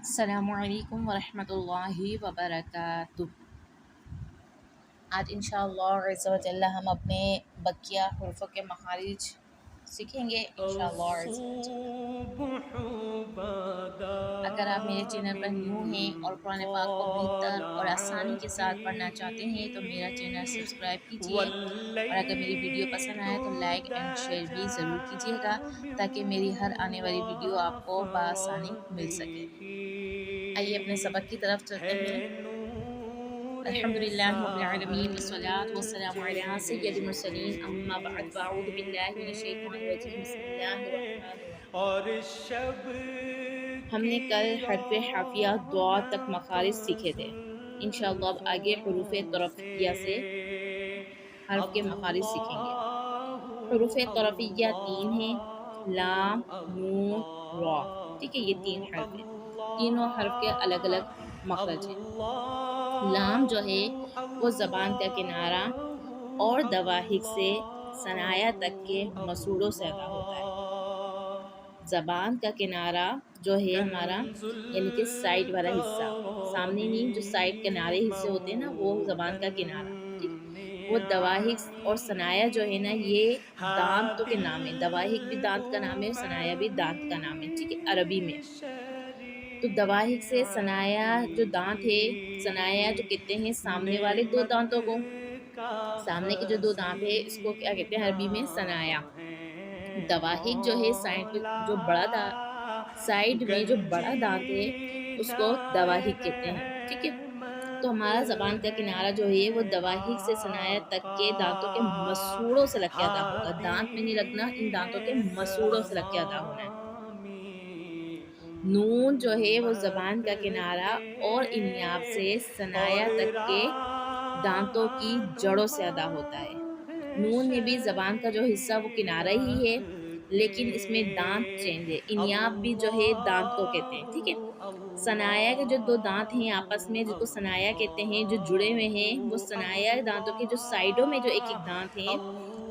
अस्सलामुअलैकुम वरहमतुल्लाहि वबरकातुह। आज इंशाअल्लाह अज़्ज़ा व जल्ला हम अपने बकिया हुरूफ़ के मखारिज सीखेंगे इंशाअल्लाह अज़्ज़ा व जल्ला। अगर आप मेरे चैनल पर न्यू हैं और कुरान पाक को बेहतर और आसानी के साथ पढ़ना चाहते हैं तो मेरा चैनल सब्सक्राइब कीजिए, और अगर मेरी वीडियो पसंद आए तो लाइक एंड शेयर भी ज़रूर कीजिएगा ताकि मेरी हर आने वाली वीडियो आपको बआसानी मिल सके। आइए अपने सबक की तरफ चलते हैं। अल्हम्दुलिल्लाहि रब्बिल आलमीन वस्सलातु वस्सलामु अला सय्यदिल मुरसलीन अम्मा बअद फअऊज़ु बिल्लाहि मिनश शैतानिर रजीम बिस्मिल्लाहिर रहमानिर रहीम। हमने कल हर्फ़े हाफ़िया दुआ तक मखारिज सीखे थे। इंशाअल्लाह अब आगे हुरूफ़े तरफ़िया से हर्फ़ के मखारिज सीखेंगे। हुरूफ़े तरफ़िया 3 हैं, लाम, नून, रा। ठीक है, ये 3 हर्फ़ हैं। तीनों हर्फ़ के अलग-अलग मखरज हैं। लाम जो है वो ज़बान का किनारा और दवाहिक से सनाया तक के मसूड़ों से अदा होता है। ज़बान का किनारा जो है हमारा, यानी कि साइड वाला हिस्सा, सामने नहीं, जो साइड किनारे हिस्से होते हैं ना, वो ज़बान का किनारा। ठीक, वो दवाहिक और सनाया जो है ना, ये दांतों के नाम है। दवाहिक भी दांत का नाम है, सनाया भी दांत का नाम है। ठीक है, अरबी में। तो दवाहिक से सनाया जो दांत है, सनाया जो कहते हैं सामने वाले दो दांतों को, सामने के जो दो दांत है इसको क्या कहते हैं अरबी में, सनाया। दवाहिक जो है साइड पे जो बड़ा साइड में जो बड़ा दांत है उसको दवाहिक कहते हैं। ठीक है, तो हमारा ज़बान का किनारा जो है वो दवाहिक से सनाया तक के दांतों के मसूड़ों से लग के अदा होगा। दांत में नहीं लगना, इन दांतों के मसूड़ों से लग के अदा होना है। नून जो है वो ज़बान का किनारा और इनियाब से सनाया तक के दांतों की जड़ों से अदा होता है। नून में भी ज़बान का जो हिस्सा वो किनारा ही है, लेकिन इसमें दांत चेंज है। इनियाब भी जो है दांत को कहते हैं। ठीक है, सनाया के जो दो दांत हैं आपस में, जिसको सनाया कहते हैं, जो जुड़े हुए हैं, वो सनाया दांतों के जो साइडों में जो एक एक दांत हैं,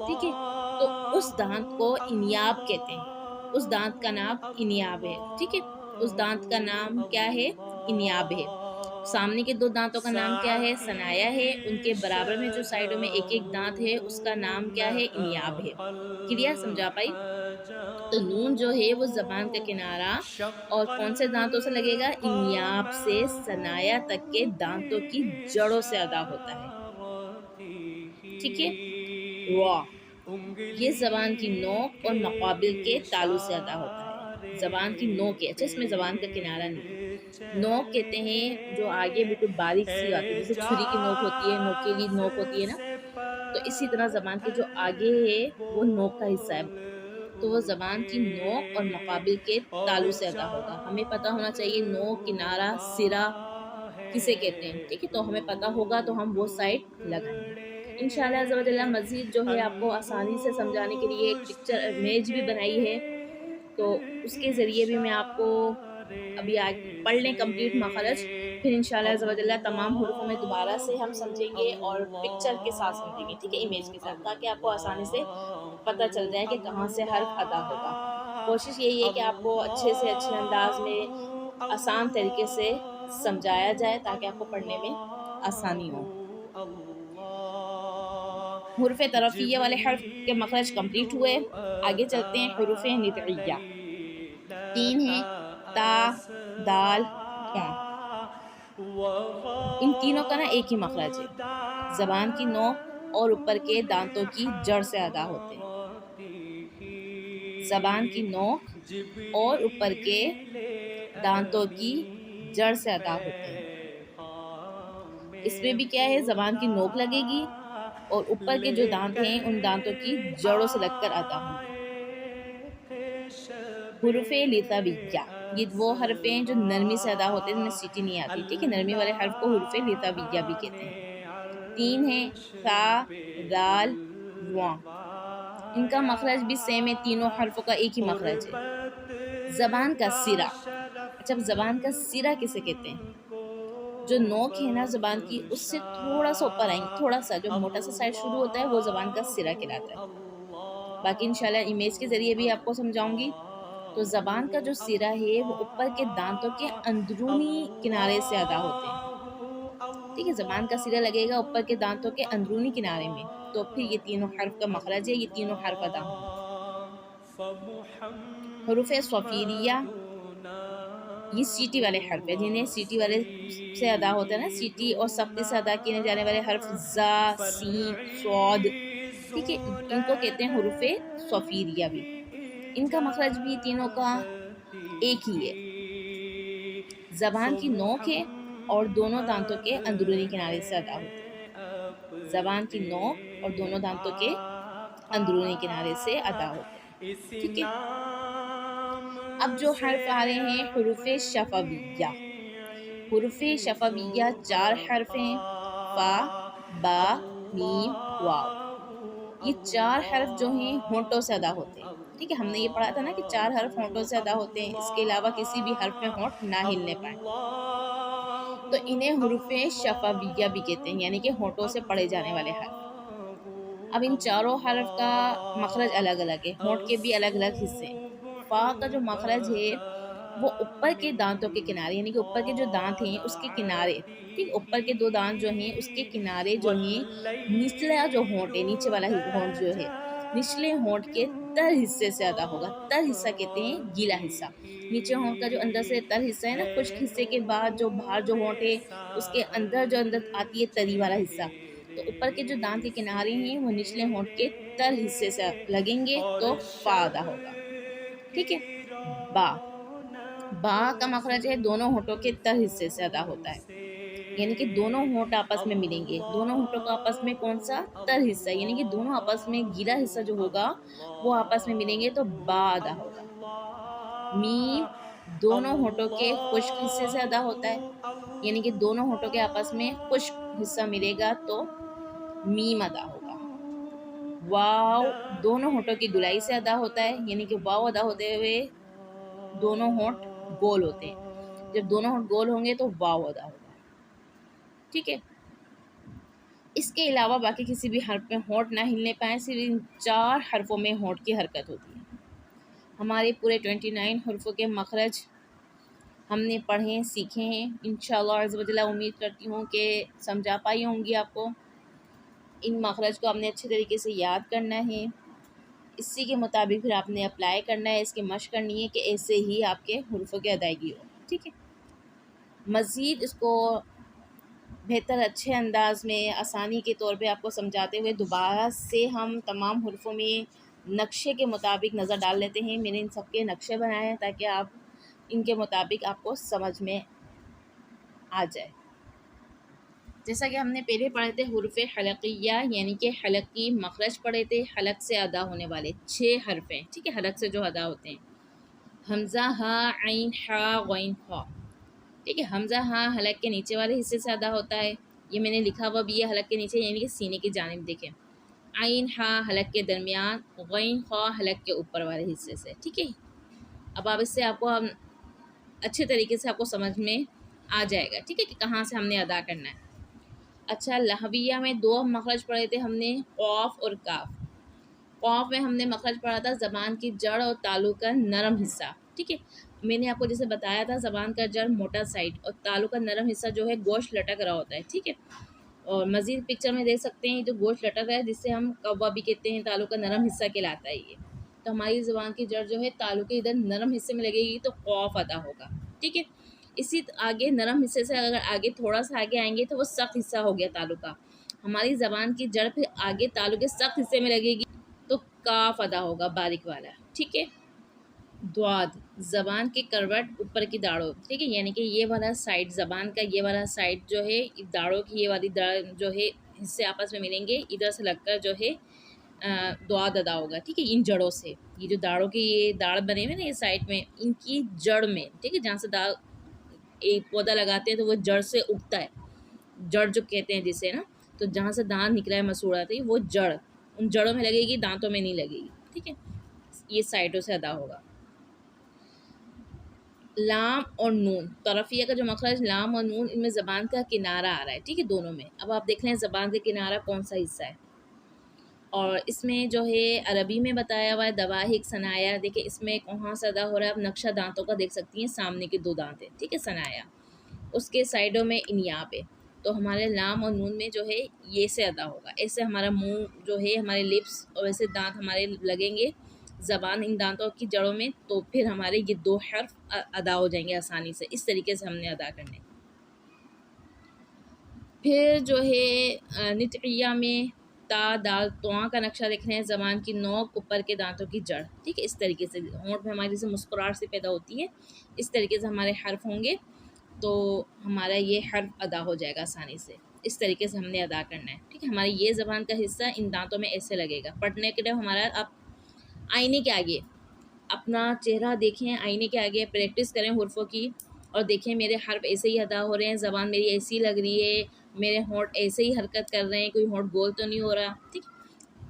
ठीक है, तो उस दांत को इनियाब कहते हैं। उस दांत का नाम इनियाब है। ठीक है, उस दांत का नाम क्या है, इनियाब है। सामने के दो दांतों का नाम क्या है, सनाया है। उनके बराबर में जो साइडों में एक एक दांत है उसका नाम क्या है, इनियाब है। क्लियर, समझा पाई? तो नून जो है वो ज़बान का किनारा और कौन से दांतों से लगेगा, इनियाब से सनाया तक के दांतों की जड़ों से अदा होता है। ठीक है, वाह, ये ज़बान की नोक और मक़ाबिल के तालु से अदा होता है। ज़बान की नोक है, अच्छा इसमें ज़बान का किनारा नहीं है। नोक कहते हैं जो आगे बिल्कुल बारीक सी आती है, जैसे छुरी की नोक होती है, नोकीली नोक होती है ना, तो इसी तरह ज़बान के जो आगे है वो नोक का हिस्सा है। तो वो ज़बान की नोक और मुकाबिल के तालु से अदा होगा। हमें पता होना चाहिए नोक, किनारा, सिरा किसे कहते हैं। ठीक है, तो हमें पता होगा तो हम वो साइड लगाएंगे। इंशाल्लाह अज़्ज़ा व जल्ला मज़ीद जो है आपको आसानी से समझाने के लिए एक पिक्चर इमेज भी बनाई है, तो उसके ज़रिए भी मैं आपको अभी पढ़ लें कंप्लीट मखरज, फिर इंशाल्लाह अज़्ज़ा व जल्ला तमाम हुरूफ़ों में दोबारा से हम समझेंगे और पिक्चर के साथ समझेंगे। ठीक है, इमेज के साथ, ताकि आपको आसानी से पता चल जाए कि कहाँ से हर्फ अदा होगा। कोशिश यही है कि आपको अच्छे से अच्छे अंदाज में आसान तरीके से समझाया जाए ताकि आपको पढ़ने में आसानी हो। हुरूफ़ तरफ़िया वाले हर्फ के मखरज कंप्लीट हुए। आगे चलते हैं हुरूफ़ निदइया। 3 हैं, ता, दाल, थ। इन तीनों का ना एक ही मखरज है। ज़बान की नोक और ऊपर के दांतों की जड़ से अदा होते हैं। ज़बान की नोक और ऊपर के दांतों की जड़ से अदा होते हैं। इसमें भी क्या है, ज़बान की नोक लगेगी और ऊपर के जो दांत हैं उन दांतों की जड़ों से लगकर अदा होंगे। हुरूफ़े लिताबिया, ये वो हरफ़ हैं जो नरमी से अदा होते हैं, जिनमें सीटी नहीं आती। ठीक है, नरमी वाले हर्फ को हुरूफ़े लिताबिया भी कहते हैं। 3 हैं, सा, दाल, वां। इनका मखरज भी सेम है, तीनों हर्फों का एक ही मखरज है। ज़बान का सिरा, अच्छा, ज़बान का सिरा किसे कहते हैं? जो नोक है ना ज़बान की, उससे थोड़ा सा ऊपर आएंगे, थोड़ा सा जो मोटा सा साइड शुरू होता है वो ज़बान का सिरा कहलाता है। बाकी इंशाल्लाह इमेज के ज़रिए भी आपको समझाऊंगी। तो ज़बान का जो सिरा है वो ऊपर के दांतों के अंदरूनी किनारे से अदा होते हैं। ठीक है, ज़बान का सिरा लगेगा ऊपर के दांतों के अंदरूनी किनारे में, तो फिर ये तीनों हर्फ का मखरज है, ये तीनों हर्फ अदा होंगे। हरूफ सफ़ीरिया ये सीटी वाले हर्फ है, जिन्हें सीटी वाले से अदा होता है ना, सीटी और सख्ती से अदा किए जाने वाले हर्फ ज़ा, सीन, सौद। ठीक है, इनको कहते हैं हरूफ सफ़ीरिया भी। इनका मखरज भी तीनों का एक ही है। ज़बान की नोक है और दोनों दांतों के अंदरूनी किनारे से अदा होती है। ज़बान की नोक और दोनों दांतों के अंदरूनी किनारे से अदा होते हैं। ठीक है, अब जो हर्फ आ रहे हैं हुरूफ शफविया। हुरूफ शफविया 4 हर्फ हैं, फ़ा, बा, मीम, वाव। ये 4 हर्फ जो हैं होंठों से अदा होते हैं। ठीक है, हमने ये पढ़ा था ना कि 4 हर्फ होंठों से अदा होते हैं, इसके अलावा किसी भी हर्फ में होंठ ना हिलने पाए, तो इन्हें हुरूफ शफविया भी कहते हैं, यानी कि होंठों से पढ़े जाने वाले हर्फ। अब इन चारों हर्फ का मखरज अलग अलग है, होंठ के भी अलग अलग हिस्से हैं। फ़ा का जो मखरज है वो ऊपर के दांतों के किनारे, यानी कि ऊपर के जो दांत हैं उसके किनारे, ठीक, ऊपर के 2 दांत जो हैं उसके किनारे जो हैं, निचला जो होंठ है, नीचे वाला होंठ जो है, निचले होंठ के तर हिस्से से अदा होगा। तर हिस्सा कहते हैं गीला हिस्सा। नीचे होंठ का जो अंदर से तर हिस्सा है ना, खुश्क हिस्से के बाद जो बाहर जो होंठ है उसके अंदर जो अंदर आती है तरी वाला हिस्सा, तो ऊपर के जो दांत के किनारे हैं वो निचले होंठ के तर हिस्से से लगेंगे, तो फ़ा अदा होगा। ठीक है, बा। बा का मखरज है दोनों होठों के तर हिस्से से अदा होता है, यानी कि दोनों होंठ आपस में मिलेंगे। दोनों होठों का आपस में कौन सा तर हिस्सा, यानी कि दोनों आपस में गीला हिस्सा जो होगा वो आपस में मिलेंगे, तो बा अदा होगा। मीम दोनों होठों के खुश्क हिस्से से अदा होता है, यानी कि दोनों होठों के आपस में खुश्क हिस्सा मिलेगा, तो मीम अदा होगा। वाव दोनों होठों की गुलाई से अदा होता है, यानी कि वाव अदा होते हुए दोनों होंठ गोल होते हैं। जब दोनों होंठ गोल होंगे तो वाव अदा होगा। ठीक है, इसके अलावा बाकी किसी भी हर्फ में होंठ ना हिलने पाए, सिर्फ इन 4 हर्फों में होंठ की हरकत होती है। हमारे पूरे 29 हर्फों के मखरज हमने पढ़े सीखे हैं। इंशाअल्लाह अज़्ज़ वजल्ला उम्मीद करती हूँ कि समझा पाई होंगी आपको। इन मखरज को आपने अच्छे तरीके से याद करना है, इसी के मुताबिक फिर आपने अप्लाई करना है, इसकी मशक़ करनी है कि ऐसे ही आपके हुरूफ़ों की अदायगी हो। ठीक है, मज़ीद इसको बेहतर अच्छे अंदाज़ में आसानी के तौर पे आपको समझाते हुए दोबारा से हम तमाम हुरूफ़ों में नक्शे के मुताबिक नज़र डाल लेते हैं। मैंने इन सब के नक्शे बनाए हैं ताकि आप इनके मुताबिक आपको समझ में आ जाए। जैसा कि हमने पहले पढ़े थे हुरूफ़ हलक़िया, यानी कि हलक़ की मखरज पढ़े थे, हलक़ से अदा होने वाले 6 हर्फ हैं। ठीक है, हलक़ से जो अदा होते हैं, हमज़ा, हा, ऐन, हा, गैन, खा। ठीक है, हमज़ा हाँ हलक़ के नीचे वाले हिस्से से अदा होता है, ये मैंने लिखा हुआ भी है हलक़ के नीचे, यानी कि सीने की जानिब देखें। आइन हाँ हलक़ के दरमियान, गैन खा हलक़ के ऊपर वाले हिस्से से। ठीक है, अब आप इससे आपको अच्छे तरीके से आपको समझ में आ जाएगा। ठीक है, कि कहाँ से हमने अदा करना है। अच्छा, लहविया में 2 मखरज पढ़े थे हमने, क़ाफ़ और काफ़। क़ाफ़ में हमने मखरज पढ़ा था ज़बान की जड़ और तालु का नरम हिस्सा। ठीक है, मैंने आपको जैसे बताया था ज़बान का जड़ मोटा साइड और तालु का नरम हिस्सा जो है गोश्त लटक रहा होता है। ठीक है, और मज़ीद पिक्चर में देख सकते हैं जो गोश्त लटक रहा है जिससे हम कव्वा भी कहते हैं, तालु का नरम हिस्सा कहलाता है ये। तो हमारी ज़बान की जड़ जो है तालु के इधर नरम हिस्से में लगेगी, तो क़ाफ़ अदा होगा। ठीक है, इसी आगे नरम हिस्से से अगर आगे थोड़ा सा आगे आएंगे तो वो सख्त हिस्सा हो गया तालु का। हमारी ज़बान की जड़ फिर आगे तालु के सख्त हिस्से में लगेगी, तो काफ अदा होगा, बारीक वाला। ठीक है, द्वाद ज़बान की करवट ऊपर की दाढ़ों। ठीक है, यानी कि ये वाला साइड ज़बान का, ये वाला साइड जो है दाढ़ों की, ये वाली दाढ़ जो है हिस्से आपस में मिलेंगे, इधर से लगकर जो है द्वाद अदा होगा। ठीक है, इन जड़ों से, ये जो दाढ़ों की ये दाढ़ बने हुए ना ये साइड में, इनकी जड़ में, ठीक है, जहाँ से दाढ़ एक पौधा लगाते हैं तो वो जड़ से उगता है, जड़ जो कहते हैं जिसे ना, तो जहाँ से दांत निकला है मसूड़ा था वो जड़ उन जड़ों में लगेगी, दांतों में नहीं लगेगी। ठीक है, ये साइडों से अदा होगा। लाम और नून, तरफिया का जो मखरज लाम और नून, इनमें ज़बान का किनारा आ रहा है। ठीक है, दोनों में। अब आप देख लें ज़बान का किनारा कौन सा हिस्सा है। और इसमें जो है अरबी में बताया हुआ है दवाहिक सनाया। देखिए इसमें कहाँ से अदा हो रहा है, आप नक्शा दांतों का देख सकती हैं, सामने के 2 दांत हैं, ठीक है, सनाया, उसके साइडों में इनियाब है। तो हमारे लाम और नून में जो है ये से अदा होगा। ऐसे हमारा मुंह जो है, हमारे लिप्स और वैसे दांत हमारे लगेंगे ज़बान इन दांतों की जड़ों में, तो फिर हमारे ये 2 हर्फ अदा हो जाएंगे आसानी से। इस तरीके से हमने अदा करने। फिर जो है नितइया में ता दाल तोआ का नक्शा देख रहे हैं, ज़बान की नोक, ऊपर के दांतों की जड़, ठीक है। इस तरीके से होंठ में हमारी जैसे मुस्कुराहट सी पैदा होती है, इस तरीके से हमारे हर्फ होंगे, तो हमारा ये हर्फ अदा हो जाएगा आसानी से। इस तरीके से हमने अदा करना है, ठीक है। हमारी ये ज़बान का हिस्सा इन दांतों में ऐसे लगेगा। पढ़ने के लिए हमारा आप आईने के आगे अपना चेहरा देखें, आईने के आगे प्रैक्टिस करें हुर्फ़ों की, और देखें मेरे हर्फ ऐसे ही अदा हो रहे हैं, ज़बान मेरी ऐसी लग रही है, मेरे होंठ ऐसे ही हरकत कर रहे हैं, कोई होंठ गोल तो नहीं हो रहा, ठीक।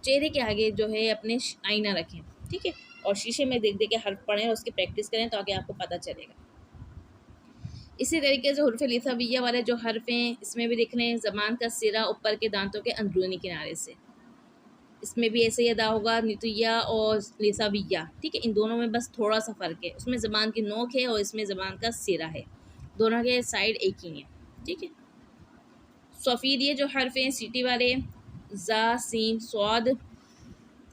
चेहरे के आगे जो है अपने आईना रखें, ठीक है, और शीशे में देख देख के हर्फ पढ़ें और उसकी प्रैक्टिस करें, तो आगे आपको पता चलेगा। इसी तरीके से हुर्फ़ लिसाविया वाले जो हर्फ हैं, इसमें भी देख लें ज़बान का सिरा ऊपर के दांतों के अंदरूनी किनारे से, इसमें भी ऐसे ही अदा होगा, नितुया और लिसाविया, ठीक है। इन दोनों में बस थोड़ा सा फ़र्क है, उसमें ज़बान की नोक है और इसमें ज़बान का सिरा है, दोनों के साइड एक ही हैं, ठीक है। सफ़ीदिये जो हर्फ हैं सीटी वाले, ज़ा सीन स्वाद,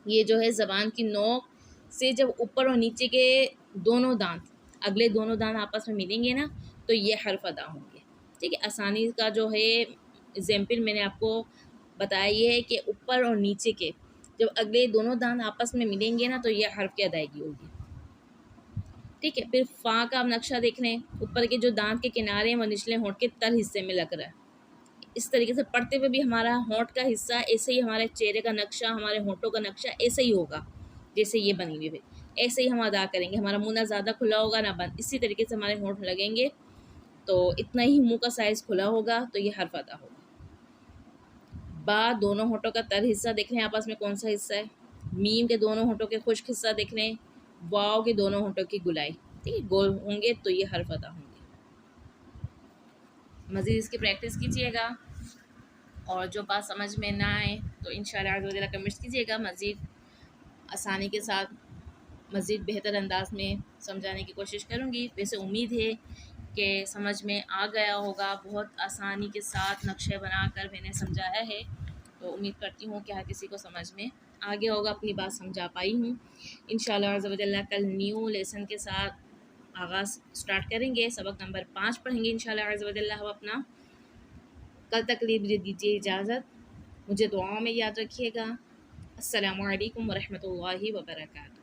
ये जो है ज़बान की नोक से जब ऊपर और नीचे के दोनों दांत, अगले दोनों दांत आपस में मिलेंगे ना, तो ये हर्फ अदा होंगे, ठीक है। आसानी का जो है एग्जाम्पल मैंने आपको बताया ये है कि ऊपर और नीचे के जब अगले दोनों दांत आपस में मिलेंगे ना, तो ये हर्फ की अदायगी होगी, ठीक है। फिर फ़ा का आप नक्शा देख लें, ऊपर के जो दांत के किनारे हैं वो निचले होंठ के तल हिस्से में लग रहा है। इस तरीके से पढ़ते हुए भी हमारा होंठ का हिस्सा ऐसे ही, हमारे चेहरे का नक्शा, हमारे होंठों का नक्शा ऐसे ही होगा जैसे ये बनी हुई है, ऐसे ही हम अदा करेंगे। हमारा मुंह ना ज़्यादा खुला होगा ना बंद, इसी तरीके से हमारे होंठ लगेंगे, तो इतना ही मुंह का साइज़ खुला होगा, तो ये हर्फ अदा होगा। बा दोनों होंठों का तर हिस्सा देख लें आपस में कौन सा हिस्सा है, मीम के दोनों होंठों के खुश्क हिस्सा देख लें, वाव के दोनों होंठों की गुलाई, ठीक है, गोल होंगे, तो ये हर्फ अदा होंगे। मज़ीद इसकी प्रैक्टिस कीजिएगा, और जो बात समझ में ना आए तो इंशाल्लाह वगैरह कमेंट्स कीजिएगा, मज़ीद आसानी के साथ, मज़ीद बेहतर अंदाज में समझाने की कोशिश करूँगी। वैसे उम्मीद है कि समझ में आ गया होगा, बहुत आसानी के साथ नक्शे बनाकर मैंने समझाया है, तो उम्मीद करती हूँ कि हर किसी को समझ में आ गया होगा, अपनी बात समझा पाई हूँ। इंशाल्लाह अज़्ज़ व जल्ला कल न्यू लेसन के साथ आगाज़ स्टार्ट करेंगे, सबक नंबर 5 पढ़ेंगे इंशाल्लाह अज़्ज़ व जल्ला हम अपना। कल तक लिए मुझे दीजिए इजाज़त, मुझे दुआओं में याद रखिएगा। अस्सलामु अलैकुम व रहमतुल्लाहि व बरकातुहू।